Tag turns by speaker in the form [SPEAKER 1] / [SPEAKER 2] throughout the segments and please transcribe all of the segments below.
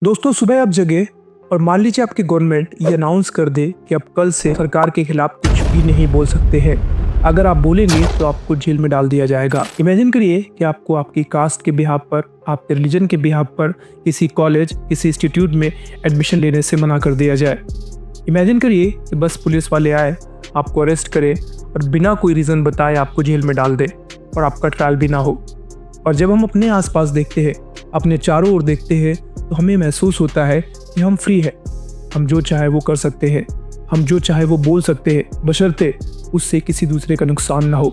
[SPEAKER 1] दोस्तों, सुबह आप जगे और मान लीजिए आपकी गवर्नमेंट ये अनाउंस कर दे कि आप कल से सरकार के खिलाफ कुछ भी नहीं बोल सकते हैं। अगर आप बोलेंगे तो आपको जेल में डाल दिया जाएगा। इमेजिन करिए कि आपको आपकी कास्ट के बिहाफ पर, आपके रिलीजन के बिहाफ पर किसी कॉलेज, किसी इंस्टीट्यूट में एडमिशन लेने से मना कर दिया जाए। इमेजिन करिए कि बस पुलिस वाले आए, आपको अरेस्ट करे और बिना कोई रीज़न बताए आपको जेल में डाल दे और आपका ट्रायल भी ना हो। और जब हम अपने आसपास देखते हैं, अपने चारों ओर देखते हैं, तो हमें महसूस होता है कि हम फ्री हैं। हम जो चाहे वो कर सकते हैं, हम जो चाहे वो बोल सकते हैं, बशर्ते उससे किसी दूसरे का नुकसान ना हो।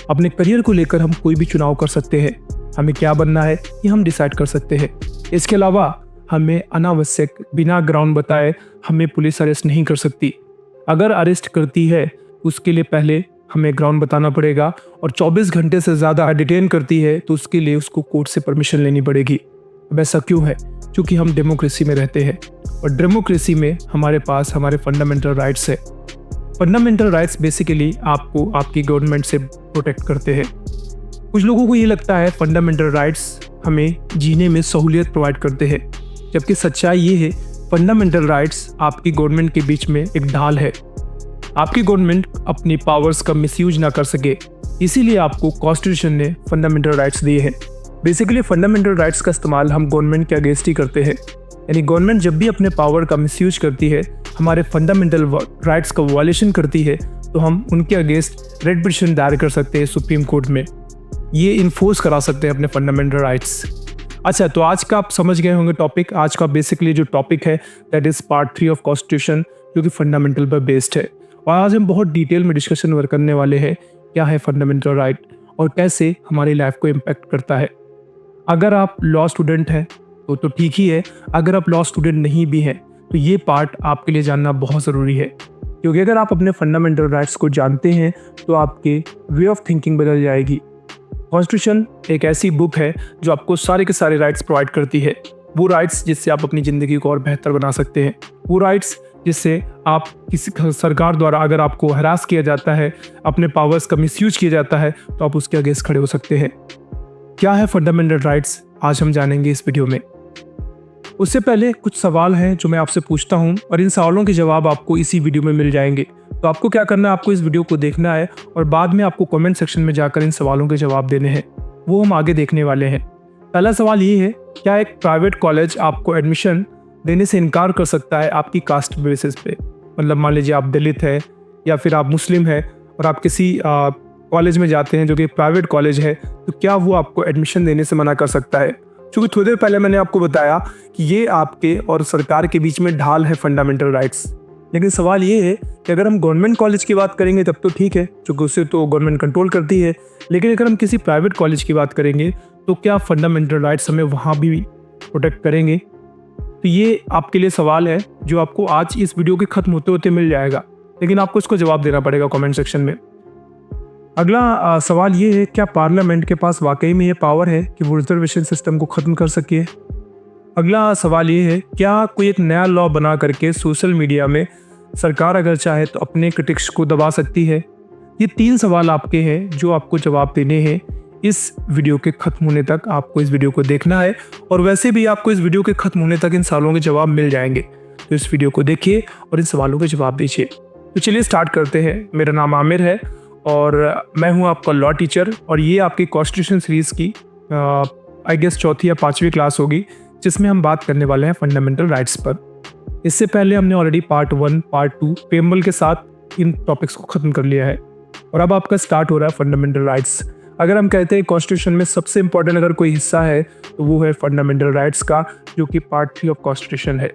[SPEAKER 1] अपने करियर को लेकर हम कोई भी चुनाव कर सकते हैं। हमें क्या बनना है ये हम डिसाइड कर सकते हैं। इसके अलावा हमें अनावश्यक बिना ग्राउंड बताए हमें पुलिस अरेस्ट नहीं कर सकती। अगर अरेस्ट करती है उसके लिए पहले हमें ग्राउंड बताना पड़ेगा, और 24 घंटे से ज़्यादा डिटेन करती है तो उसके लिए उसको कोर्ट से परमिशन लेनी पड़ेगी। अब ऐसा क्यों है? क्योंकि हम डेमोक्रेसी में रहते हैं और डेमोक्रेसी में हमारे पास हमारे फंडामेंटल राइट्स है। फंडामेंटल राइट्स बेसिकली आपको आपकी गवर्नमेंट से प्रोटेक्ट करते हैं। कुछ लोगों को ये लगता है फंडामेंटल राइट्स हमें जीने में सहूलियत प्रोवाइड करते हैं, जबकि सच्चाई ये है फंडामेंटल राइट्स आपकी गवर्नमेंट के बीच में एक ढाल है। आपकी गवर्नमेंट अपनी पावर्स का मिसयूज ना कर सके, इसीलिए आपको कॉन्स्टिट्यूशन ने फंडामेंटल राइट्स दिए हैं। बेसिकली फंडामेंटल राइट्स का इस्तेमाल हम गवर्नमेंट के अगेंस्ट ही करते हैं। यानी गवर्नमेंट जब भी अपने पावर का मिसयूज करती है, हमारे फंडामेंटल राइट्स का वायलेशन करती है, तो हम उनके अगेंस्ट रेड पिटीशन दायर कर सकते हैं सुप्रीम कोर्ट में। ये इन्फोर्स करा सकते हैं अपने फंडामेंटल राइट्स। अच्छा, तो आज का आप समझ गए होंगे टॉपिक। आज का बेसिकली जो टॉपिक है that is part 3 of constitution, जो कि फंडामेंटल पर बेस्ड है। और आज हम बहुत डिटेल में डिस्कशन वर्क करने वाले हैं क्या है फंडामेंटल राइट और कैसे हमारी लाइफ को इम्पैक्ट करता है। अगर आप लॉ स्टूडेंट हैं तो ठीक ही है। अगर आप लॉ स्टूडेंट नहीं भी हैं तो ये पार्ट आपके लिए जानना बहुत ज़रूरी है, क्योंकि अगर आप अपने फंडामेंटल राइट्स को जानते हैं तो आपके वे ऑफ थिंकिंग बदल जाएगी। कॉन्स्टिट्यूशन एक ऐसी बुक है जो आपको सारे के सारे राइट्स प्रोवाइड करती है। वो राइट्स जिससे आप अपनी ज़िंदगी को और बेहतर बना सकते हैं। वो राइट्स जिससे आप किसी सरकार द्वारा अगर आपको हरास किया जाता है, अपने पावर्स का मिसयूज किया जाता है, तो आप उसके अगेंस्ट खड़े हो सकते हैं। क्या है फंडामेंटल राइट्स, आज हम जानेंगे इस वीडियो में। उससे पहले कुछ सवाल हैं जो मैं आपसे पूछता हूं और इन सवालों के जवाब आपको इसी वीडियो में मिल जाएंगे। तो आपको क्या करना है, आपको इस वीडियो को देखना है और बाद में आपको कमेंट सेक्शन में जाकर इन सवालों के जवाब देने हैं। वो हम आगे देखने वाले हैं। पहला सवाल ये है, क्या एक प्राइवेट कॉलेज आपको एडमिशन देने से इनकार कर सकता है आपकी कास्ट बेसिस पे? मतलब मान लीजिए आप दलित है या फिर आप मुस्लिम है और आप किसी कॉलेज में जाते हैं जो कि प्राइवेट कॉलेज है, तो क्या वो आपको एडमिशन देने से मना कर सकता है? क्योंकि थोड़ी देर पहले मैंने आपको बताया कि ये आपके और सरकार के बीच में ढाल है फंडामेंटल राइट्स। लेकिन सवाल ये है कि अगर हम गवर्नमेंट कॉलेज की बात करेंगे तब तो ठीक है, क्योंकि उससे तो गवर्नमेंट कंट्रोल करती है। लेकिन अगर हम किसी प्राइवेट कॉलेज की बात करेंगे तो क्या फंडामेंटल राइट्स हमें वहाँ भी प्रोटेक्ट करेंगे? तो ये आपके लिए सवाल है जो आपको आज इस वीडियो के ख़त्म होते होते मिल जाएगा, लेकिन आपको इसको जवाब देना पड़ेगा कमेंट सेक्शन में। अगला सवाल ये है, क्या पार्लियामेंट के पास वाकई में ये पावर है कि वो रिजर्वेशन सिस्टम को ख़त्म कर सके? अगला सवाल ये है, क्या कोई एक नया लॉ बना करके सोशल मीडिया में सरकार अगर चाहे तो अपने क्रिटिक्स को दबा सकती है? ये 3 सवाल आपके हैं जो आपको जवाब देने हैं इस वीडियो के ख़त्म होने तक। आपको इस वीडियो को देखना है और वैसे भी आपको इस वीडियो के ख़त्म होने तक इन सवालों के जवाब मिल जाएंगे। तो इस वीडियो को देखिए और इन सवालों के जवाब दीजिए। तो चलिए स्टार्ट करते हैं। मेरा नाम आमिर है और मैं हूं आपका लॉ टीचर, और ये आपकी कॉन्स्टिट्यूशन सीरीज़ की आई गेस 4वीं या 5वीं क्लास होगी, जिसमें हम बात करने वाले हैं फंडामेंटल राइट्स पर। इससे पहले हमने ऑलरेडी पार्ट 1, पार्ट 2 प्रेम्बल के साथ इन टॉपिक्स को ख़त्म कर लिया है और अब आपका स्टार्ट हो रहा है फंडामेंटल राइट्स। अगर हम कहते हैं कॉन्स्टिट्यूशन में सबसे इंपॉर्टेंट अगर कोई हिस्सा है तो वो है फंडामेंटल राइट्स का, जो कि पार्ट 3 ऑफ कॉन्स्टिट्यूशन है।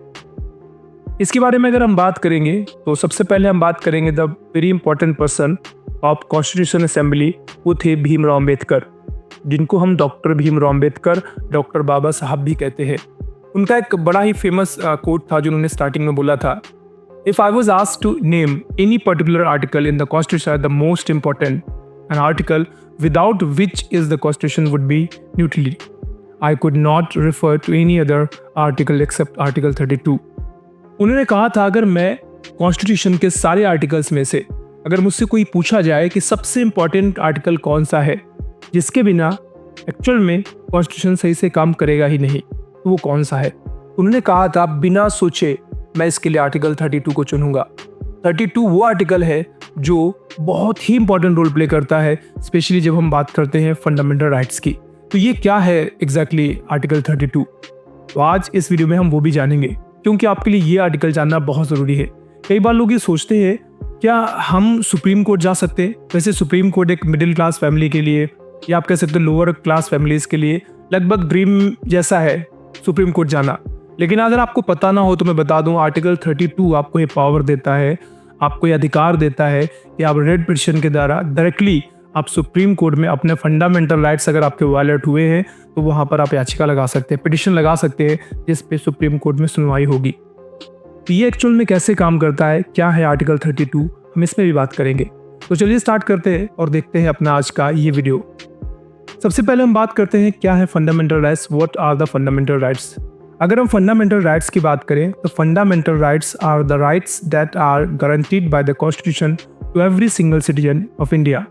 [SPEAKER 1] इसके बारे में अगर हम बात करेंगे तो सबसे पहले हम बात करेंगे the very important person of constitution assembly. वो थे भीमराव अम्बेडकर, जिनको हम डॉक्टर भीमराव अम्बेडकर, डॉक्टर बाबा साहब भी कहते हैं। उनका एक बड़ा ही फेमस कोट था जो उन्होंने स्टार्टिंग में बोला था, if I was asked to name any particular article in the constitution the most important an article without which is the constitution would be nullity, I could not refer to any other article except article 32। उन्होंने कहा था, अगर मैं constitution के सारे articles में से अगर मुझसे कोई पूछा जाए कि सबसे इंपॉर्टेंट आर्टिकल कौन सा है जिसके बिना एक्चुअल में कॉन्स्टिट्यूशन सही से काम करेगा ही नहीं, तो वो कौन सा है? उन्होंने कहा था बिना सोचे मैं इसके लिए आर्टिकल 32 को चुनूंगा। 32 वो आर्टिकल है जो बहुत ही इंपॉर्टेंट रोल प्ले करता है, स्पेशली जब हम बात करते हैं फंडामेंटल राइट्स की। तो ये क्या है एग्जैक्टली आर्टिकल 32? तो आज इस वीडियो में हम वो भी जानेंगे, क्योंकि आपके लिए ये आर्टिकल जानना बहुत ज़रूरी है। कई बार लोग ये सोचते हैं क्या हम सुप्रीम कोर्ट जा सकते हैं? वैसे सुप्रीम कोर्ट एक मिडिल क्लास फैमिली के लिए या आप कह सकते हैं लोअर क्लास फैमिलीज के लिए लगभग ड्रीम जैसा है सुप्रीम कोर्ट जाना। लेकिन अगर आपको पता ना हो तो मैं बता दूं, आर्टिकल 32 आपको ये पावर देता है, आपको ये अधिकार देता है कि आप रेड पिटिशन के द्वारा डायरेक्टली आप सुप्रीम कोर्ट में अपने फंडामेंटल राइट्स अगर आपके वायलेट हुए हैं तो वहाँ पर आप याचिका लगा सकते हैं, पिटिशन लगा सकते हैं, जिस पे सुप्रीम कोर्ट में सुनवाई होगी। तो ये एक्चुअल में कैसे काम करता है, क्या है आर्टिकल 32, हम इसमें भी बात करेंगे। तो चलिए स्टार्ट करते हैं और देखते हैं अपना आज का ये वीडियो। सबसे पहले हम बात करते हैं क्या है fundamental rights, what are the fundamental rights. अगर हम फंडामेंटल राइट्स की बात करें तो fundamental rights are the rights that are guaranteed by the constitution to every single citizen of India.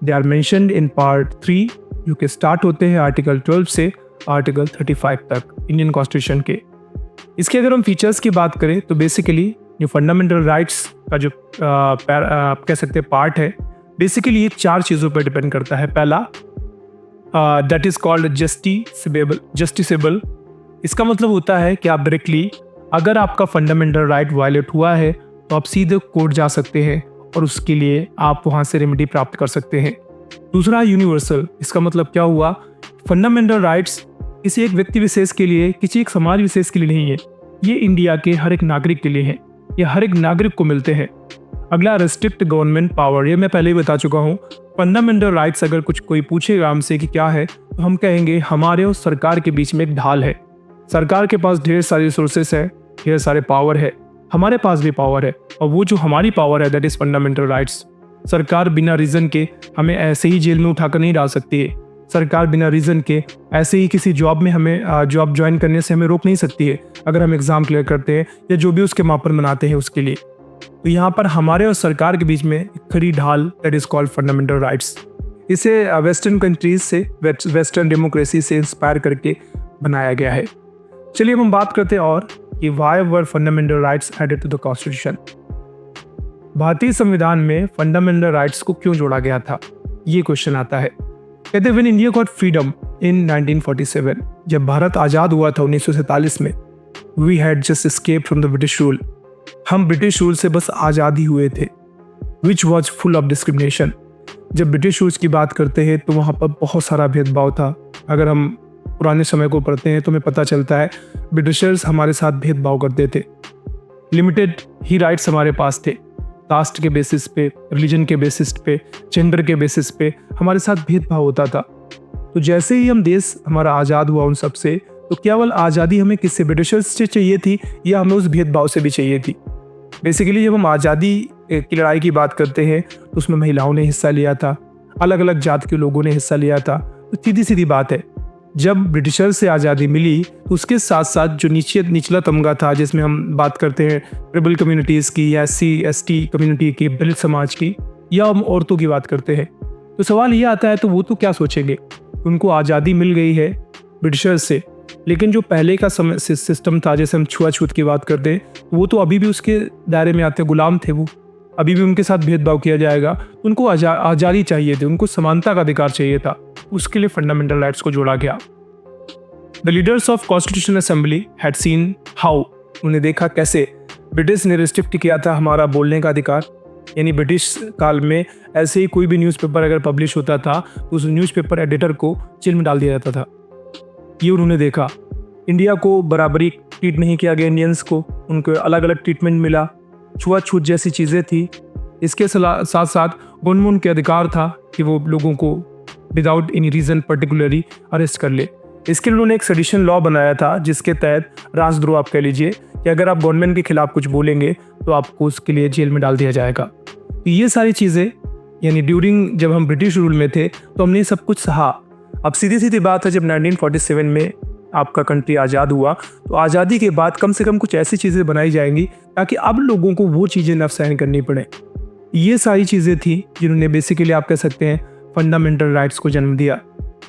[SPEAKER 1] They are mentioned in part 3 जो कि start होते हैं आर्टिकल 12 से आर्टिकल 35 तक इंडियन कॉन्स्टिट्यूशन के। इसके अगर हम फीचर्स की बात करें तो बेसिकली ये फंडामेंटल राइट्स का जो आप कह सकते हैं पार्ट है, बेसिकली ये 4 चीज़ों पर डिपेंड करता है। पहला दैट इज़ कॉल्ड जस्टिसेबल। इसका मतलब होता है कि आप डायरेक्टली अगर आपका फंडामेंटल राइट वायलेट हुआ है तो आप सीधे कोर्ट जा सकते हैं और उसके लिए आप वहाँ से रेमेडी प्राप्त कर सकते हैं। दूसरा यूनिवर्सल। इसका मतलब क्या हुआ, फंडामेंटल राइट्स किसी एक व्यक्ति विशेष के लिए, किसी एक समाज विशेष के लिए नहीं है, ये इंडिया के हर एक नागरिक के लिए है, ये हर एक नागरिक को मिलते हैं। अगला रेस्ट्रिक्ट गवर्नमेंट पावर, ये मैं पहले ही बता चुका हूँ। फंडामेंटल राइट्स अगर कुछ कोई पूछेगा हमसे कि क्या है तो हम कहेंगे हमारे और सरकार के बीच में एक ढाल है। सरकार के पास ढेर सारे रिसोर्सेस है, ढेर सारे पावर है, हमारे पास भी पावर है, और वो जो हमारी पावर है दैट इज़ फंडामेंटल राइट्स। सरकार बिना रीज़न के हमें ऐसे ही जेल में उठाकर नहीं डाल सकती है। सरकार बिना रीज़न के ऐसे ही किसी जॉब में हमें जॉब ज्वाइन करने से हमें रोक नहीं सकती है अगर हम एग्ज़ाम क्लियर करते हैं या जो भी उसके मापन बनाते हैं उसके लिए। तो यहाँ पर हमारे और सरकार के बीच में एक खड़ी ढाल that is called fundamental rights. इसे वेस्टर्न कंट्रीज से, वेस्टर्न डेमोक्रेसी से इंस्पायर करके बनाया गया है। चलिए हम बात करते हैं और कि why were fundamental rights added to the constitution. भारतीय संविधान में फंडामेंटल राइट्स को क्यों जोड़ा गया था, ये क्वेश्चन आता है। कहते हैं when India got freedom in 1947, जब भारत आज़ाद हुआ था 1947 में, we had just escaped from the British rule. हम ब्रिटिश रूल से बस आज़ाद ही हुए थे, which was full of discrimination. जब ब्रिटिश रूल्स की बात करते हैं तो वहाँ पर बहुत सारा भेदभाव था। अगर हम पुराने समय को पढ़ते हैं तो हमें पता चलता है ब्रिटिशर्स हमारे साथ भेदभाव करते थे। लिमिटेड ही राइट्स हमारे पास थे, कास्ट के बेसिस पे, रिलीजन के बेसिस पे, जेंडर के बेसिस पे हमारे साथ भेदभाव होता था। तो जैसे ही हम देश हमारा आज़ाद हुआ उन सब से, तो केवल आज़ादी हमें किससे, ब्रिटिशर्स से चाहिए थी या हमें उस भेदभाव से भी चाहिए थी। बेसिकली जब हम आज़ादी की लड़ाई की बात करते हैं तो उसमें महिलाओं ने हिस्सा लिया था, अलग अलग जात के लोगों ने हिस्सा लिया था। तो सीधी सीधी बात है, जब ब्रिटिशर से आज़ादी मिली तो उसके साथ साथ जो निचला तमगा था, जिसमें हम बात करते हैं ट्राइबल कम्युनिटीज़ की या SC/ST कम्युनिटी की, दलित समाज की, या हम औरतों की बात करते हैं, तो सवाल ये आता है तो वो तो क्या सोचेंगे, उनको आज़ादी मिल गई है ब्रिटिशर से, लेकिन जो पहले का सिस्टम था, जैसे हम छुआछूत की बात करते हैं, वो तो अभी भी उसके दायरे में आते, गुलाम थे वो, अभी भी उनके साथ भेदभाव किया जाएगा। उनको आज़ादी चाहिए थी, उनको समानता का अधिकार चाहिए था, उसके लिए फंडामेंटल राइट्स को जोड़ा गया। The leaders of constitutional assembly had seen how, उन्हें देखा कैसे ब्रिटिश ने रिस्ट्रिक्ट किया था हमारा बोलने का अधिकार। यानी ब्रिटिश काल में ऐसे ही कोई भी न्यूज़पेपर अगर पब्लिश होता था तो उस न्यूज़पेपर एडिटर को जेल में डाल दिया जाता था। ये उन्होंने देखा। इंडिया को बराबरी ट्रीट नहीं किया गया, इंडियंस को उनको अलग अलग ट्रीटमेंट मिला, छुआछूत जैसी चीज़ें थी। इसके साथ साथ गवर्नमेंट के अधिकार था कि वो लोगों को without any reason particularly arrest कर ले। इसके लिए उन्होंने एक सेडिशन लॉ बनाया था, जिसके तहत राजद्रोह आप कह लीजिए कि अगर आप गवर्नमेंट के खिलाफ कुछ बोलेंगे तो आपको उसके लिए जेल में डाल दिया जाएगा। तो ये सारी चीज़ें यानी ड्यूरिंग जब हम ब्रिटिश रूल में थे तो हमने सब कुछ सहा। अब सीधी सीधी बात है, जब 1947 में आपका कंट्री आज़ाद हुआ तो आज़ादी के बाद कम से कम कुछ ऐसी चीज़ें बनाई जाएंगी ताकि अब लोगों को वो चीज़ें न सहन करनी पड़े। ये सारी चीज़ें थी जिन्होंने बेसिकली आप कह सकते हैं फंडामेंटल राइट्स को जन्म दिया।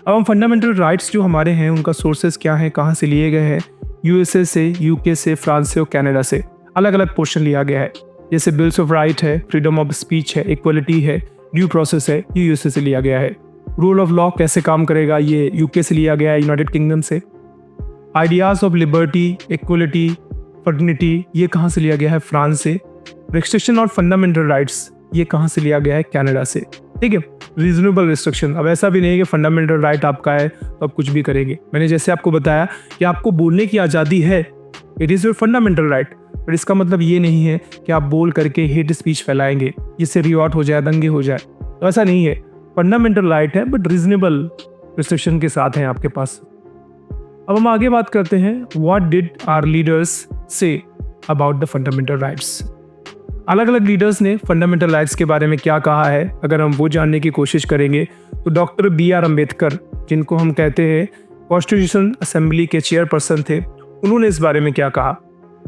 [SPEAKER 1] अब हम फंडामेंटल राइट्स जो हमारे हैं उनका सोर्सेज क्या है, कहाँ से लिए गए हैं, यूएसए से, यूके से, फ्रांस से और कनाडा से अलग अलग पोर्शन लिया गया है। जैसे बिल्स ऑफ राइट है, फ्रीडम ऑफ स्पीच है, इक्वलिटी है, ड्यू प्रोसेस है, ये यूएसए से लिया गया है। रूल ऑफ लॉ कैसे काम करेगा, ये यूके से लिया गया है, यूनाइटेड किंगडम से। Ideas of liberty, equality, fraternity, ये कहाँ से लिया गया है, फ्रांस से। रिस्ट्रिक्शन और फंडामेंटल राइट्स, ये कहाँ से लिया गया है, कनाडा से। ठीक है, रीजनेबल रिस्ट्रिक्शन, अब ऐसा भी नहीं है कि फंडामेंटल राइट आपका है तो आप कुछ भी करेंगे। मैंने जैसे आपको बताया कि आपको बोलने की आज़ादी है, it is your fundamental right, पर इसका मतलब ये नहीं है कि आप बोल करके हेट स्पीच फैलाएंगे, जिससे रिवॉर्ट हो जाए, दंगे हो जाए, तो ऐसा नहीं है। फंडामेंटल राइट है बट रीजनेबल रिस्ट्रिक्शन के साथ हैं आपके पास। अब हम आगे बात करते हैं, what did our leaders say about the fundamental rights. अलग अलग लीडर्स ने फंडामेंटल राइट्स के बारे में क्या कहा है, अगर हम वो जानने की कोशिश करेंगे तो डॉक्टर BR अम्बेडकर, जिनको हम कहते हैं कॉन्स्टिट्यूशन असेंबली के चेयरपर्सन थे, उन्होंने इस बारे में क्या कहा।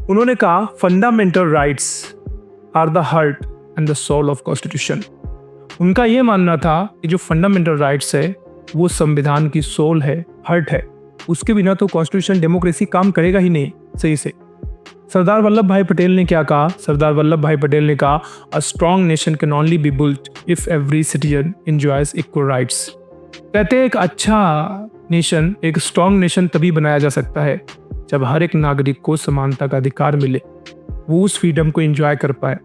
[SPEAKER 1] उन्होंने कहा fundamental rights are the heart and the soul of constitution. उनका ये मानना था कि जो फंडामेंटल राइट्स है वो संविधान की सोल है, हार्ट है, उसके बिना तो कॉन्स्टिट्यूशन डेमोक्रेसी काम करेगा ही नहीं सही से। सरदार वल्लभ भाई पटेल ने क्या कहा, सरदार वल्लभ भाई पटेल ने कहा a strong nation can only be built if every citizen enjoys equal rights. कहते हैं एक अच्छा नेशन, एक स्ट्रॉन्ग नेशन तभी बनाया जा सकता है जब हर एक नागरिक को समानता का अधिकार मिले, वो उस फ्रीडम को एंजॉय कर पाए।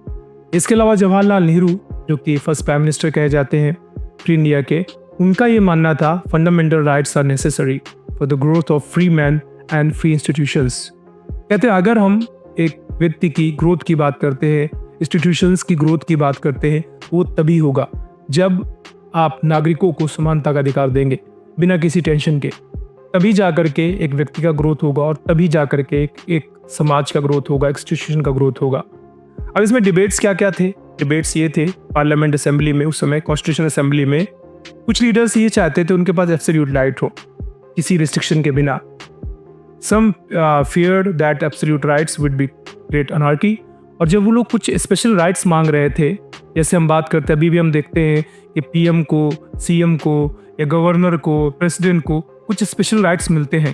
[SPEAKER 1] इसके अलावा जवाहरलाल नेहरू, जो कि फर्स्ट प्राइम मिनिस्टर कहे जाते हैं फ्री इंडिया के, उनका ये मानना था fundamental rights are necessary for the growth of free man and free institutions. कहते हैं अगर हम एक व्यक्ति की ग्रोथ की बात करते हैं, इंस्टीट्यूशंस की ग्रोथ की बात करते हैं, वो तभी होगा जब आप नागरिकों को समानता का अधिकार देंगे बिना किसी टेंशन के, तभी जा करके एक व्यक्ति का ग्रोथ होगा और तभी जा करके एक समाज का ग्रोथ होगा, इंस्टीट्यूशन का ग्रोथ होगा। अब इसमें डिबेट्स क्या क्या थे, डिबेट्स ये थे पार्लियामेंट असेंबली में, उस समय कॉन्स्टिट्यूशन असेंबली में कुछ लीडर्स ये चाहते थे उनके पास एब्सोल्यूट राइट हो किसी रिस्ट्रिक्शन के बिना। Some feared that absolute rights would be great anarchy। और जब वो लोग कुछ स्पेशल राइट्स मांग रहे थे, जैसे हम बात करते हैं अभी भी हम देखते हैं कि PM को, CM को या गवर्नर को, प्रेसिडेंट को कुछ स्पेशल राइट्स मिलते हैं,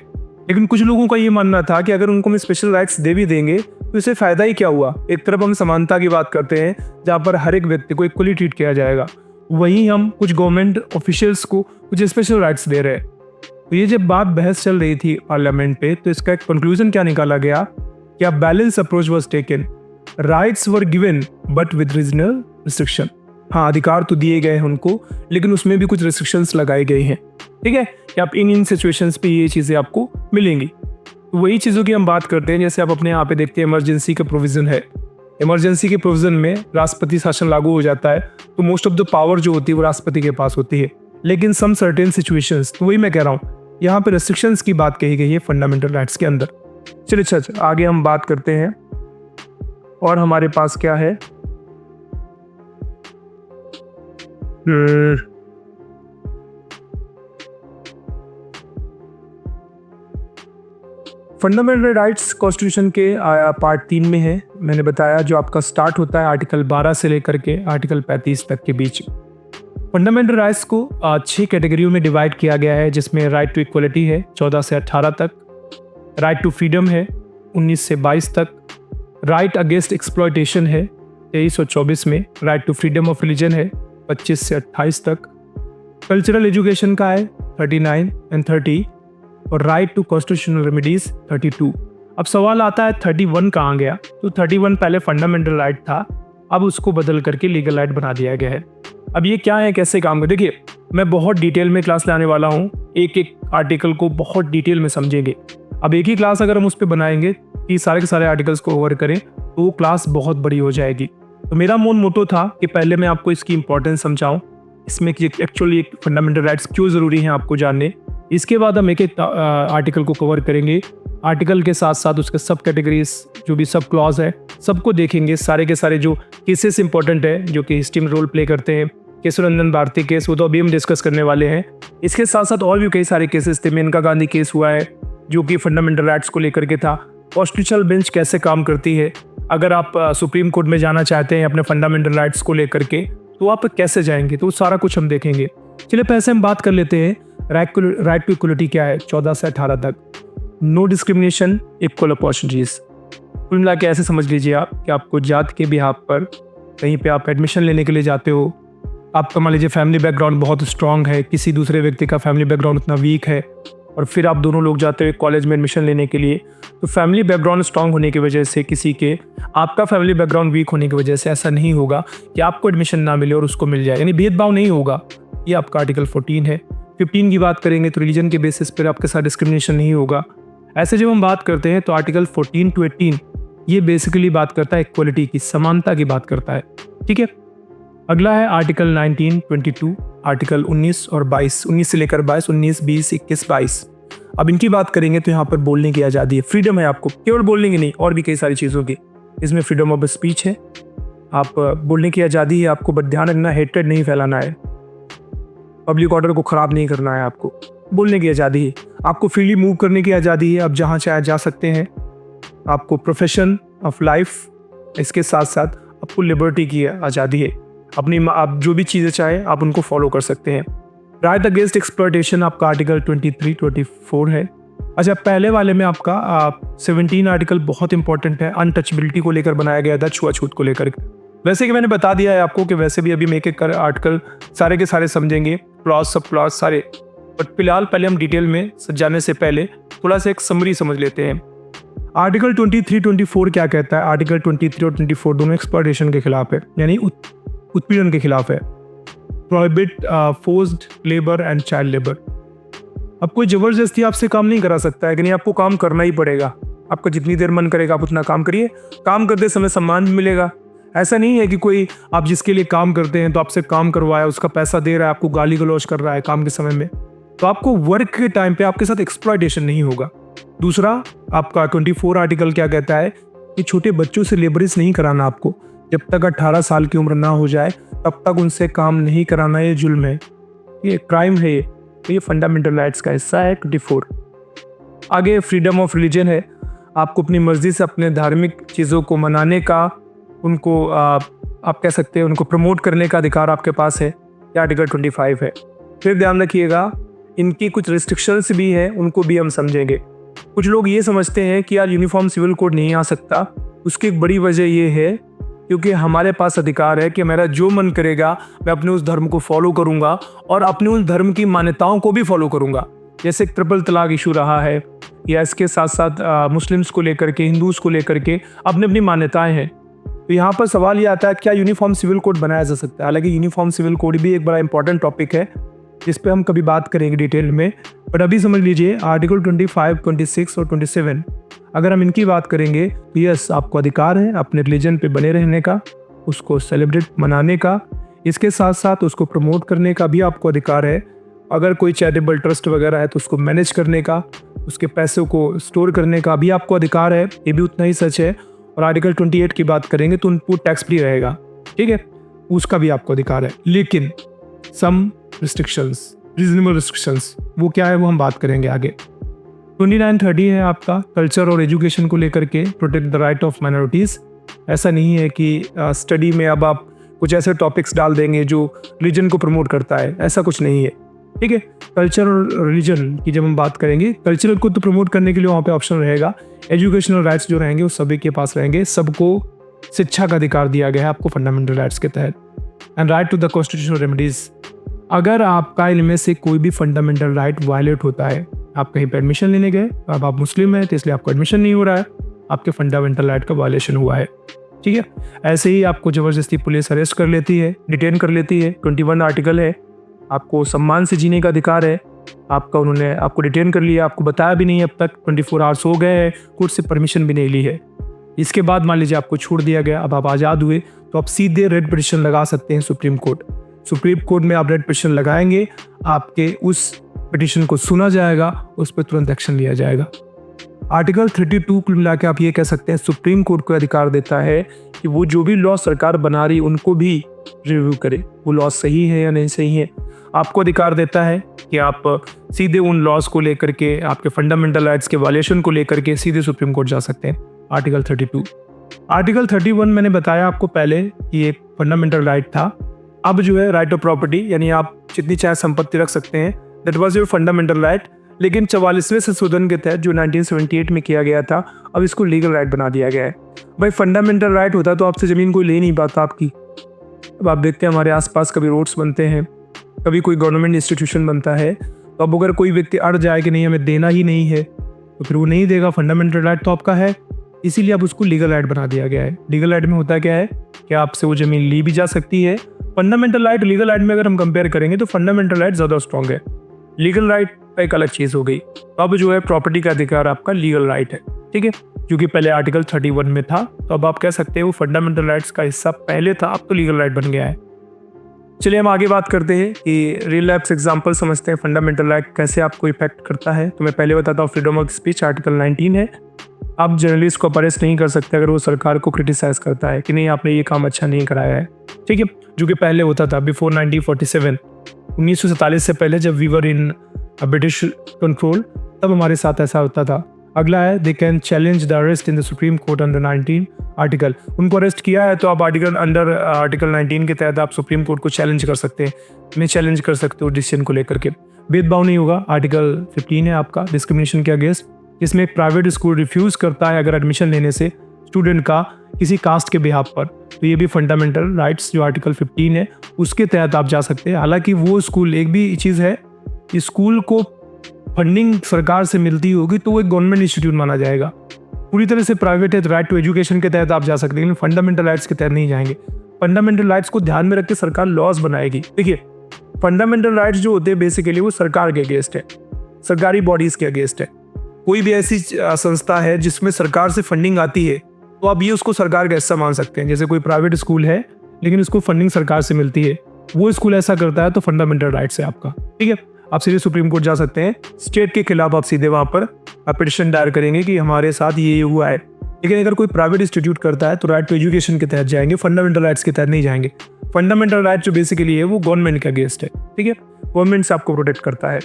[SPEAKER 1] लेकिन कुछ लोगों का ये मानना था कि अगर उनको हम स्पेशल राइट्स दे भी देंगे तो इससे फ़ायदा ही क्या हुआ। एक तरफ हम समानता की बात करते हैं जहाँ पर हर एक व्यक्ति को इक्वली ट्रीट किया जाएगा, वहीं हम कुछ गवर्नमेंट ऑफिशियल्स को कुछ स्पेशल राइट्स दे रहे हैं। तो ये जब बात बहस चल रही थी पार्लियामेंट पे, तो इसका एक कंक्लूजन क्या निकाला गया कि a balance approach was taken, rights were given but with regional restriction. हाँ, अधिकार तो दिए गए हैं उनको, लेकिन उसमें भी कुछ रिस्ट्रिक्शंस लगाए गए हैं। ठीक है, कि आप इन सिचुएशंस पे ये चीज़ें आपको मिलेंगी। तो वही चीज़ों की हम बात करते हैं, जैसे आप अपने यहाँ पे देखते हैं इमरजेंसी का प्रोविज़न है। इमरजेंसी के प्रोविज़न में राष्ट्रपति शासन लागू हो जाता है, तो मोस्ट ऑफ द पावर जो होती है वो राष्ट्रपति के पास होती है, लेकिन सम सर्टेन सिचुएशंस, तो वही मैं कह रहा हूँ यहाँ पे रेस्ट्रिक्शंस की बात कही गई है फंडामेंटल राइट्स के अंदर। चलिए अच्छा आगे हम बात करते हैं, और हमारे पास क्या है, फंडामेंटल राइट्स कॉन्स्टिट्यूशन के पार्ट 3 में है। मैंने बताया जो आपका स्टार्ट होता है आर्टिकल 12 से लेकर के आर्टिकल 35 तक के बीच। फंडामेंटल राइट्स को 6 कैटेगरियों में डिवाइड किया गया है, जिसमें राइट टू इक्वलिटी है 14 से 18 तक, राइट टू फ्रीडम है 19 से 22 तक, राइट अगेंस्ट एक्सप्लॉयटेशन है 23 और 24 में, right to freedom of religion है 25 से 28 तक, कल्चरल एजुकेशन का है 39 एंड 30, और राइट टू कॉन्स्टिट्यूशनल रेमेडीज 32। अब सवाल आता है 31 कहाँ गया। तो 31 पहले फंडामेंटल राइट था, अब उसको बदल करके लीगल राइट बना दिया गया है। अब ये क्या है, कैसे काम कर, देखिए मैं बहुत डिटेल में क्लास लाने वाला हूँ, एक एक आर्टिकल को बहुत डिटेल में समझेंगे। अब एक ही क्लास अगर हम उस पर बनाएंगे कि सारे के सारे आर्टिकल्स को कवर करें तो वो क्लास बहुत बड़ी हो जाएगी। तो मेरा मूल मोटो था कि पहले मैं आपको इसकी इंपॉर्टेंस समझाऊँ, इसमें कि एक्चुअली फंडामेंटल राइट्स क्यों ज़रूरी हैं आपको जानने। इसके बाद हम एक एक आर्टिकल को कवर करेंगे, आर्टिकल के साथ साथ उसके सब कैटेगरीज जो भी सब क्लॉज है सबको देखेंगे, सारे के सारे जो केसेस इंपॉर्टेंट है जो कि हिस्ट्री में रोल प्ले करते हैं, केशवरंजन भारती केस, वो तो अभी हम डिस्कस करने वाले हैं। इसके साथ साथ और भी कई सारे केसेस थे, मेनका गांधी केस हुआ है जो कि फंडामेंटल राइट्स को लेकर के था, कॉन्स्टिट्यूशनल बेंच कैसे काम करती है, अगर आप सुप्रीम कोर्ट में जाना चाहते हैं अपने फंडामेंटल राइट्स को लेकर के तो आप कैसे जाएंगे, तो सारा कुछ हम देखेंगे। चलिए पहले हम बात कर लेते हैं राइट टू इक्वलिटी क्या है 14 से 18 तक। No discrimination, equal opportunities. कुल मिला के ऐसे समझ लीजिए आप कि आपको जात के बिहाफ पर कहीं पे आप एडमिशन लेने के लिए जाते हो, आपका मान लीजिए फैमिली बैकग्राउंड बहुत स्ट्रांग है, किसी दूसरे व्यक्ति का फैमिली बैकग्राउंड उतना वीक है, और फिर आप दोनों लोग जाते हो कॉलेज में एडमिशन लेने के लिए, तो फैमिली बैकग्राउंड स्ट्रांग होने की वजह से किसी के आपका फैमिली बैकग्राउंड वीक होने की वजह से ऐसा नहीं होगा कि आपको एडमिशन ना मिले और उसको मिल जाए, यानी भेदभाव नहीं होगा। ये आपका आर्टिकल 14 है। 15 की बात करेंगे तो रिलीजन के बेसिस पर आपके साथ डिस्क्रिमिनेशन नहीं होगा। ऐसे जब हम बात करते हैं तो आर्टिकल 14 to 18 ये बेसिकली बात करता है इक्वलिटी की, समानता की बात करता है। ठीक है, अगला है आर्टिकल 19, 22, आर्टिकल 19 और 22, 19 से लेकर 22, 19, 20, 21, 22। अब इनकी बात करेंगे तो यहाँ पर बोलने की आज़ादी है, फ्रीडम है आपको, केवल बोलने की नहीं और भी कई सारी चीज़ों की। इसमें फ्रीडम ऑफ स्पीच है, आप बोलने की आज़ादी है आपको, बट ध्यान रखना हेट्रेड नहीं फैलाना है, पब्लिक ऑर्डर को ख़राब नहीं करना है, आपको बोलने की आज़ादी है, आपको फ्रीली मूव करने की आज़ादी है, आप जहाँ चाहे जा सकते हैं, आपको प्रोफेशन ऑफ लाइफ, इसके साथ साथ आपको लिबर्टी की आज़ादी है, अपनी आप जो भी चीज़ें चाहे आप उनको फॉलो कर सकते हैं। राइट अगेंस्ट एक्सप्लॉयटेशन आपका आर्टिकल 23, 24 है। अच्छा, पहले वाले में आपका 17 आर्टिकल बहुत इंपॉर्टेंट है, अनटचबिलिटी को लेकर बनाया गया था, छुआछूत को लेकर। वैसे कि मैंने बता दिया है आपको कि वैसे भी अभी हम एक एक कर आर्टिकल सारे के सारे समझेंगे, क्लॉज सब क्लॉज सारे, बट फिलहाल पहले हम डिटेल में जाने से पहले थोड़ा सा एक समरी समझ लेते हैं। आर्टिकल 23, 24 क्या कहता है? आर्टिकल 23 और 24 दोनों एक्सप्लॉयटेशन के खिलाफ है, यानी उत्पीड़न के खिलाफ है। Prohibit forced labour and child labour. अब कोई जबरदस्ती आपसे काम नहीं करा सकता है कि नहीं, आपको काम करना ही पड़ेगा, आपका जितनी देर मन करेगा आप उतना काम करिए, काम करते समय सम्मान भी मिलेगा। ऐसा नहीं है कि कोई आप जिसके लिए काम करते हैं तो आपसे काम करवाया, उसका पैसा दे रहा है, आपको गाली गलौज कर रहा है काम के समय में, तो आपको वर्क के टाइम पे आपके साथ एक्सप्लॉयटेशन नहीं होगा। दूसरा आपका 24 आर्टिकल क्या कहता है कि छोटे बच्चों से लेबरिस नहीं कराना, आपको जब तक 18 साल की उम्र ना हो जाए तब तक उनसे काम नहीं कराना, ये जुल्म है, ये क्राइम है, ये फंडामेंटल राइट्स का हिस्सा है 24। आगे फ्रीडम ऑफ रिलीजन है, आपको अपनी मर्जी से अपने धार्मिक चीज़ों को मनाने का, उनको आप कह सकते हैं उनको प्रमोट करने का अधिकार आपके पास है, ये आर्टिकल 25 है। फिर ध्यान रखिएगा इनकी कुछ रिस्ट्रिक्शंस भी हैं, उनको भी हम समझेंगे। कुछ लोग ये समझते हैं कि यार यूनिफॉर्म सिविल कोड नहीं आ सकता, उसकी एक बड़ी वजह ये है क्योंकि हमारे पास अधिकार है कि मेरा जो मन करेगा मैं अपने उस धर्म को फॉलो करूंगा और अपने उस धर्म की मान्यताओं को भी फॉलो करूंगा। जैसे एक ट्रिपल तलाक इशू रहा है, या इसके साथ साथ मुस्लिम्स को लेकर के, हिंदूज़ को लेकर के अपनी अपनी मान्यताएं हैं। तो यहाँ पर सवाल ये आता है क्या यूनिफॉर्म सिविल कोड बनाया जा सकता है? हालांकि यूनिफॉर्म सिविल कोड भी एक बड़ा इंपॉर्टेंट टॉपिक है जिस पे हम कभी बात करेंगे डिटेल में, बट अभी समझ लीजिए आर्टिकल 25, 26 और 27 अगर हम इनकी बात करेंगे तो यस, आपको अधिकार है अपने रिलीजन पे बने रहने का, उसको सेलिब्रेट मनाने का, इसके साथ साथ उसको प्रमोट करने का भी आपको अधिकार है। अगर कोई चैरिटेबल ट्रस्ट वगैरह है तो उसको मैनेज करने का, उसके पैसों को स्टोर करने का भी आपको अधिकार है, ये भी उतना ही सच है। और आर्टिकल 28 की बात करेंगे तो उनको टैक्स फ्री रहेगा, ठीक है, उसका भी आपको अधिकार है। लेकिन सम रिस्ट्रिक्शंस, रीजनेबल रिस्ट्रिक्शंस, वो क्या है वो हम बात करेंगे आगे। 29, 30 है आपका कल्चर और एजुकेशन को लेकर के, protect the right of minorities. ऐसा नहीं है कि स्टडी में अब आप कुछ ऐसे टॉपिक्स डाल देंगे जो रिलीजन को प्रमोट करता है, ऐसा कुछ नहीं है, ठीक है। कल्चर और रिलीजन की जब हम बात करेंगे, कल्चरल को तो प्रमोट करने के लिए वहाँ पे ऑप्शन रहेगा, एजुकेशनल राइट्स जो रहेंगे वो सभी के पास रहेंगे, सबको शिक्षा का अधिकार दिया गया है आपको फंडामेंटल राइट्स के तहत। And right to the constitutional remedies, अगर आपका इनमें से कोई भी फंडामेंटल राइट वायलेट होता है, आप कहीं पर एडमिशन लेने गए, अब आप मुस्लिम हैं तो इसलिए आपको एडमिशन नहीं हो रहा है, आपके फंडामेंटल राइट का वायलेशन हुआ है, ठीक है। ऐसे ही आपको ज़बरदस्ती पुलिस अरेस्ट कर लेती है, डिटेन कर लेती है, 21 आर्टिकल है, आपको सम्मान से जीने का अधिकार है, उन्होंने आपको डिटेन कर लिया, आपको बताया भी नहीं अब तक, 24 आवर्स हो गए हैं, कोर्ट से परमिशन भी नहीं ली है। इसके बाद मान लीजिए आपको छोड़ दिया गया, अब आप आज़ाद हुए, तो आप सीधे रेड पिटीशन लगा सकते हैं सुप्रीम कोर्ट में आप रेड पिटीशन लगाएंगे, आपके उस पिटीशन को सुना जाएगा, उस पर तुरंत एक्शन लिया जाएगा। आर्टिकल 32 कुल मिला के आप ये कह सकते हैं सुप्रीम कोर्ट को अधिकार देता है कि वो जो भी लॉ सरकार बना रही उनको भी रिव्यू करे, वो लॉ सही है या नहीं सही है। आपको अधिकार देता है कि आप सीधे उन लॉज को लेकर के, आपके फंडामेंटल राइट्स के वायलेशन को लेकर के सीधे सुप्रीम कोर्ट जा सकते हैं। आर्टिकल 32। आर्टिकल 31 मैंने बताया आपको पहले कि एक फंडामेंटल राइट था, अब जो है राइट ऑफ प्रॉपर्टी, यानी आप जितनी चाहे संपत्ति रख सकते हैं, that was your fundamental right. लेकिन 44वें संशोधन के तहत जो 1978 में किया गया था, अब इसको लीगल राइट बना दिया गया है। भाई फंडामेंटल राइट होता तो आपसे ज़मीन कोई ले नहीं पाता आपकी। अब आप देखते हैं हमारे आसपास कभी रोड्स बनते हैं, कभी कोई गवर्नमेंट इंस्टीट्यूशन बनता है, तो अब अगर कोई व्यक्ति अड़ जाए कि नहीं हमें देना ही नहीं है, तो फिर वो नहीं देगा। फंडामेंटल राइट तो आपका है, इसीलिए अब उसको लीगल राइट बना दिया गया है। लीगल राइट में होता क्या है कि आपसे वो ज़मीन ली भी जा सकती है। फंडामेंटल राइट लीगल राइट में अगर हम कंपेयर करेंगे तो फंडामेंटल राइट ज़्यादा स्ट्रॉन्ग है, लीगल राइट एक अलग चीज़ हो गई। तो अब जो है प्रॉपर्टी का अधिकार आपका लीगल राइट है, ठीक है, जो कि पहले आर्टिकल 31 में था। तो अब आप कह सकते हैं वो फंडामेंटल राइट्स का हिस्सा पहले था, अब तो लीगल राइट बन गया है। चलिए हम आगे बात करते हैं कि रियल लाइफ एग्जांपल समझते हैं फंडामेंटल राइट कैसे आपको इफेक्ट करता है। तो मैं पहले बताता हूँ, फ्रीडम ऑफ स्पीच आर्टिकल 19 है। आप जर्नलिस्ट को अरेस्ट नहीं कर सकते अगर वो सरकार को क्रिटिसाइज करता है कि नहीं आपने ये काम अच्छा नहीं कराया है, ठीक है, जो कि पहले होता था बिफोर 1947, 1947 से पहले जब we were in British control, तब हमारे साथ ऐसा होता था। अगला है they can challenge the arrest in the supreme court under 19 article. उनको अरेस्ट किया है तो आप आर्टिकल 19 के तहत आप सुप्रीम कोर्ट को चैलेंज कर सकते हैं, मैं चैलेंज कर सकते हो डिसीजन को लेकर के। भेदभाव नहीं होगा, आर्टिकल 15 है आपका डिस्क्रिमिनेशन के अगेंस्ट, जिसमें एक प्राइवेट स्कूल रिफ्यूज करता है अगर एडमिशन लेने से स्टूडेंट का किसी कास्ट के बिहाफ पर, तो ये भी फंडामेंटल राइट्स जो आर्टिकल 15 है उसके तहत आप जा सकते हैं। हालांकि वो स्कूल एक भी चीज़ है, स्कूल को फंडिंग सरकार से मिलती होगी तो वो एक गवर्नमेंट इंस्टीट्यूट माना जाएगा, पूरी तरह से प्राइवेट है। तो राइट टू एजुकेशन के तहत आप जा सकते हैं, लेकिन फंडामेंटल राइट्स के तहत नहीं जाएंगे। फंडामेंटल राइट्स को ध्यान में रख के सरकार लॉज बनाएगी। देखिए फंडामेंटल राइट्स जो होते हैं बेसिकली वो सरकार के अगेंस्ट है, सरकारी बॉडीज के अगेंस्ट है। कोई भी ऐसी संस्था है जिसमें सरकार से फंडिंग आती है तो आप ये उसको सरकार का हिस्सा मान सकते हैं। जैसे कोई प्राइवेट स्कूल है लेकिन उसको फंडिंग सरकार से मिलती है, वो स्कूल ऐसा करता है तो फंडामेंटल राइट्स है आपका, ठीक है। आप सीधे सुप्रीम कोर्ट जा सकते हैं, स्टेट के खिलाफ आप सीधे वहाँ पर पिटीशन दायर करेंगे कि हमारे साथ ये हुआ है। लेकिन अगर कोई प्राइवेट इंस्टीट्यूट करता है तो राइट टू एजुकेशन के तहत जाएंगे, फंडामेंटल राइट्स के तहत नहीं जाएंगे। फंडामेंटल राइट जो बेसिकली है वो गवर्नमेंट के अगेंस्ट है, ठीक है, गवर्नमेंट से आपको प्रोटेक्ट करता है।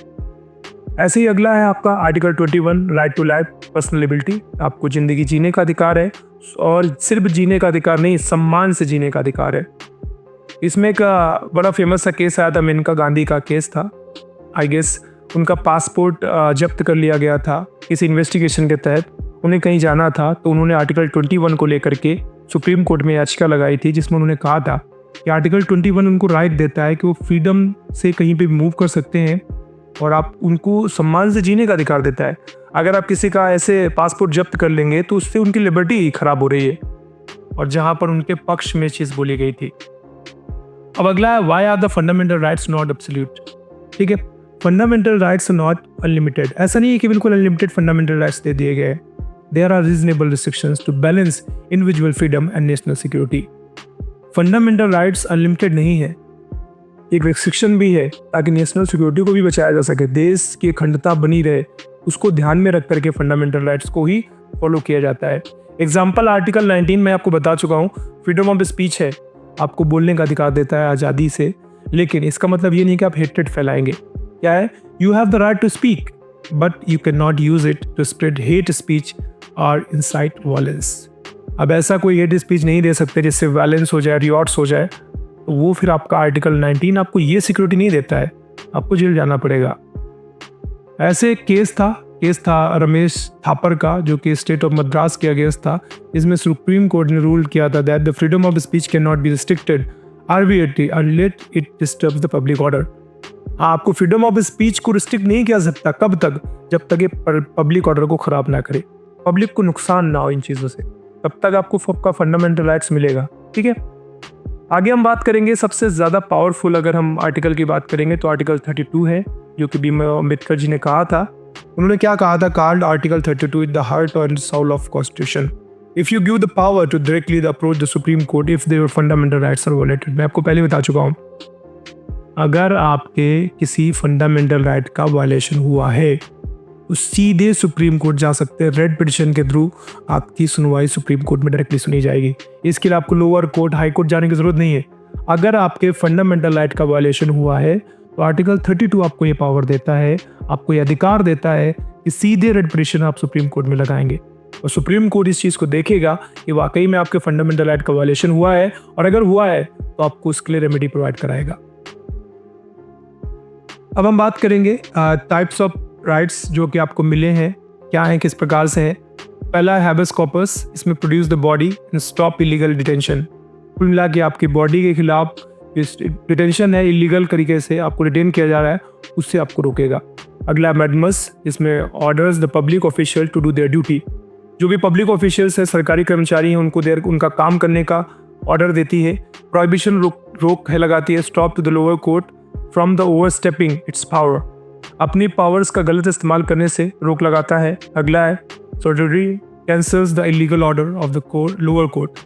[SPEAKER 1] ऐसे ही अगला है आपका article 21 right to life personal liberty. आपको जिंदगी जीने का अधिकार है, और सिर्फ जीने का अधिकार नहीं, सम्मान से जीने का अधिकार है। इसमें एक बड़ा फेमस सा केस आया था, मेनका गांधी का केस था। आई गेस उनका पासपोर्ट जब्त कर लिया गया था किसी इन्वेस्टिगेशन के तहत, उन्हें कहीं जाना था, तो उन्होंने आर्टिकल 21 को लेकर के सुप्रीम कोर्ट में याचिका लगाई थी, जिसमें उन्होंने कहा था कि आर्टिकल 21 उनको राइट देता है कि वो फ्रीडम से कहीं पे मूव कर सकते हैं और आप उनको सम्मान से जीने का अधिकार देता है। अगर आप किसी का ऐसे पासपोर्ट जब्त कर लेंगे तो उससे उनकी लिबर्टी खराब हो रही है, और जहां पर उनके पक्ष में चीज़ बोली गई थी। अब अगला है why are the fundamental rights not absolute, ठीक है। Fundamental rights are not unlimited, ऐसा नहीं है कि बिल्कुल अनलिमिटेड फंडामेंटल राइट्स दे दिए गए। There are reasonable restrictions to balance individual freedom and national security. Fundamental rights unlimited नहीं है, एक रिस्ट्रिक्शन भी है ताकि नेशनल सिक्योरिटी को भी बचाया जा सके, देश की अखंडता बनी रहे, उसको ध्यान में रख करके फंडामेंटल राइट्स को ही फॉलो किया जाता है। एग्जाम्पल आर्टिकल 19 मैं आपको बता चुका हूँ, फ्रीडम ऑफ स्पीच है, आपको बोलने का अधिकार देता है आज़ादी से, लेकिन इसका मतलब ये नहीं कि आप हेट्रेड फैलाएंगे। क्या है, you have the right to speak but you can not use it to spread hate speech और इंसाइट वायलेंस। अब ऐसा कोई हेट स्पीच नहीं दे सकते जिससे वायलेंस हो जाए, रियॉट्स हो जाए, तो वो फिर आपका आर्टिकल 19 आपको ये सिक्योरिटी नहीं देता है, आपको जेल जाना पड़ेगा। ऐसे केस था रमेश थापर का, जो कि स्टेट ऑफ मद्रास के अगेंस्ट था, जिसमें सुप्रीम कोर्ट ने रूल किया था that the freedom of speech can not be restricted arbitrarily unless it disturbs the public order. आपको फ्रीडम ऑफ स्पीच को रिस्ट्रिक्ट नहीं किया सकता, कब तक, जब तक ये पब्लिक ऑर्डर को खराब ना करे, पब्लिक को नुकसान ना हो इन चीज़ों से, तब तक आपको आपका फंडामेंटल राइट्स मिलेगा, ठीक है। आगे हम बात करेंगे सबसे ज़्यादा पावरफुल, अगर हम आर्टिकल की बात करेंगे तो आर्टिकल 32 है, जो कि भीम अम्बेडकर जी ने कहा था। उन्होंने क्या कहा था, कार्ड article 32 is the heart and soul of constitution if you give the power to directly approach the supreme court if their fundamental rights are violated. मैं आपको पहले बता चुका हूँ, अगर आपके किसी फंडामेंटल राइट का वायलेशन हुआ है तो सीधे सुप्रीम कोर्ट जा सकते हैं, रेड पिटिशन के थ्रू आपकी सुनवाई सुप्रीम कोर्ट में डायरेक्टली सुनी जाएगी। इसके लिए आपको लोअर कोर्ट, हाई कोर्ट जाने की जरूरत नहीं है। अगर आपके फंडामेंटल राइट का वायलेशन हुआ है तो आर्टिकल 32 आपको ये पावर देता है, आपको ये अधिकार देता है कि सीधे रेड पिटिशन आप सुप्रीम कोर्ट में लगाएंगे, और सुप्रीम कोर्ट इस चीज़ को देखेगा कि वाकई में आपके फंडामेंटल राइट का वायलेशन हुआ है, और अगर हुआ है तो आपको उसके लिए रेमेडी प्रोवाइड कराएगा। अब हम बात करेंगे टाइप्स ऑफ राइट्स जो कि आपको मिले हैं क्या हैं, किस प्रकार से हैं। पहला है हैबेस कॉर्पस, इसमें produce the body and stop illegal detention. कुल मिला के आपकी बॉडी के खिलाफ डिटेंशन है, इलीगल तरीके से आपको डिटेन किया जा रहा है, उससे आपको रोकेगा। अगला मैडमस, इसमें orders the public official to do their duty. जो भी पब्लिक ऑफिशियल्स है, सरकारी कर्मचारी हैं, उनको उनका काम करने का ऑर्डर देती है। प्रोहिबिशन रोक है लगाती है। Stop to the lower court from the over stepping its power, अपनी पावर्स का गलत इस्तेमाल करने से रोक लगाता है। अगला है सॉलिडरी cancels the illegal order of the lower court.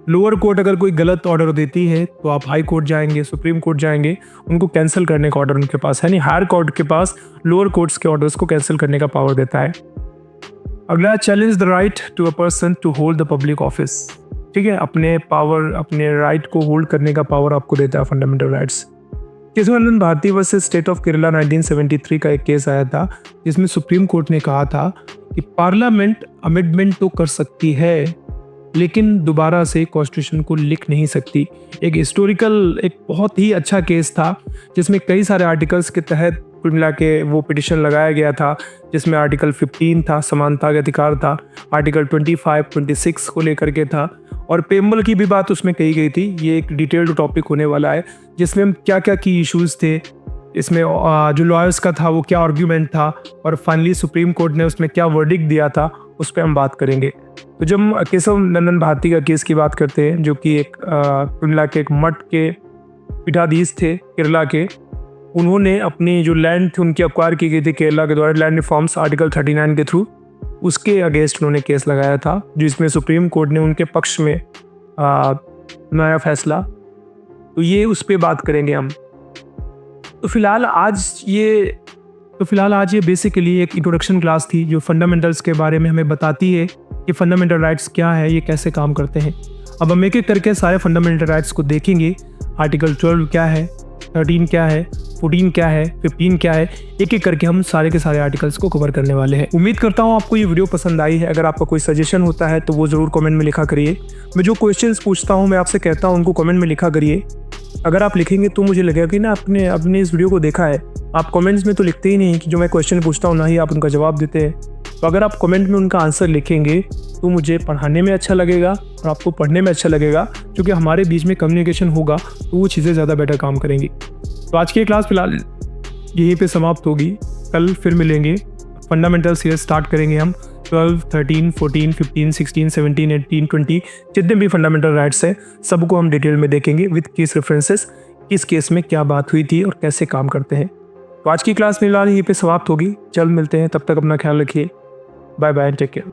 [SPEAKER 1] Lower court अगर कोई गलत ऑर्डर देती है तो आप हाई कोर्ट जाएंगे, सुप्रीम कोर्ट जाएंगे, उनको कैंसिल करने का ऑर्डर उनके पास है नहीं। हायर कोर्ट के पास लोअर कोर्ट्स के ऑर्डर्स को कैंसिल करने का पावर देता है। अगला challenge the right to a person to hold the public office. ठीक है, अपने राइट को होल्ड करने का पावर आपको देता है fundamental rights. Kesavananda Bharati versus state of Kerala 1973 का एक केस आया था जिसमें सुप्रीम कोर्ट ने कहा था कि पार्लियामेंट अमेंडमेंट तो कर सकती है लेकिन दोबारा से कॉन्स्टिट्यूशन को लिख नहीं सकती। एक हिस्टोरिकल, एक बहुत ही अच्छा केस था जिसमें कई सारे आर्टिकल्स के तहत कुल मिला के वो पिटिशन लगाया गया था, जिसमें आर्टिकल 15 था, समानता का अधिकार था, आर्टिकल 25, 26 को लेकर के था, और पेम्बल की भी बात उसमें कही गई थी। ये एक डिटेल्ड टॉपिक होने वाला है जिसमें हम क्या क्या की इश्यूज़ थे, इसमें जो लॉयर्स का था वो क्या आर्ग्यूमेंट था, और फाइनली सुप्रीम कोर्ट ने उसमें क्या वर्डिक्ट दिया था, उस पर हम बात करेंगे। तो जब हम केशव नंदन भारती का केस की बात करते हैं, जो कि एक कुल के एक मठ के पीठाधीश थे केरला के, उन्होंने अपनी जो लैंड थी उनकी अक्वायर की गई थी केरला के द्वारा लैंड रिफॉर्म्स आर्टिकल 39 के थ्रू, उसके अगेंस्ट उन्होंने केस लगाया था, जिसमें सुप्रीम कोर्ट ने उनके पक्ष में नया फैसला। तो ये उस पर बात करेंगे हम। तो फिलहाल आज ये बेसिकली एक इंट्रोडक्शन क्लास थी जो फंडामेंटल्स के बारे में हमें बताती है कि फंडामेंटल राइट्स क्या है, ये कैसे काम करते हैं। अब हम एक एक करके सारे फंडामेंटल राइट्स को देखेंगे। आर्टिकल 12 क्या है, 13 क्या है, 14 क्या है, 15 क्या है, एक एक करके हम सारे के सारे आर्टिकल्स को कवर करने वाले हैं। उम्मीद करता हूँ आपको ये वीडियो पसंद आई है। अगर आपका कोई सजेशन होता है तो वो ज़रूर कमेंट में लिखा करिए। मैं जो क्वेश्चंस पूछता हूँ, मैं आपसे कहता हूँ, उनको कमेंट में लिखा करिए। अगर आप लिखेंगे तो मुझे लगेगा कि ना आपने इस वीडियो को देखा है। आप कमेंट्स में तो लिखते ही नहीं कि जो मैं क्वेश्चन पूछता हूँ ना ही आप उनका जवाब देते हैं। तो अगर आप कमेंट में उनका आंसर लिखेंगे तो मुझे पढ़ाने में अच्छा लगेगा और आपको पढ़ने में अच्छा लगेगा, क्योंकि हमारे बीच में कम्युनिकेशन होगा तो वो चीज़ें ज़्यादा बेटर काम करेंगी। तो आज की क्लास फिलहाल यहीं पे समाप्त होगी। कल फिर मिलेंगे, फंडामेंटल सीरीज स्टार्ट करेंगे हम। 12, 13, 14, 15, 16, 17, 18, 20 जितने भी फंडामेंटल राइट्स हैं सबको हम डिटेल में देखेंगे विद केस रेफरेंसेस, किस केस में क्या बात हुई थी और कैसे काम करते हैं। तो आज की क्लास फिलहाल यहीं पे समाप्त होगी। जल्द मिलते हैं, तब तक अपना ख्याल रखिए। Bye bye, take care.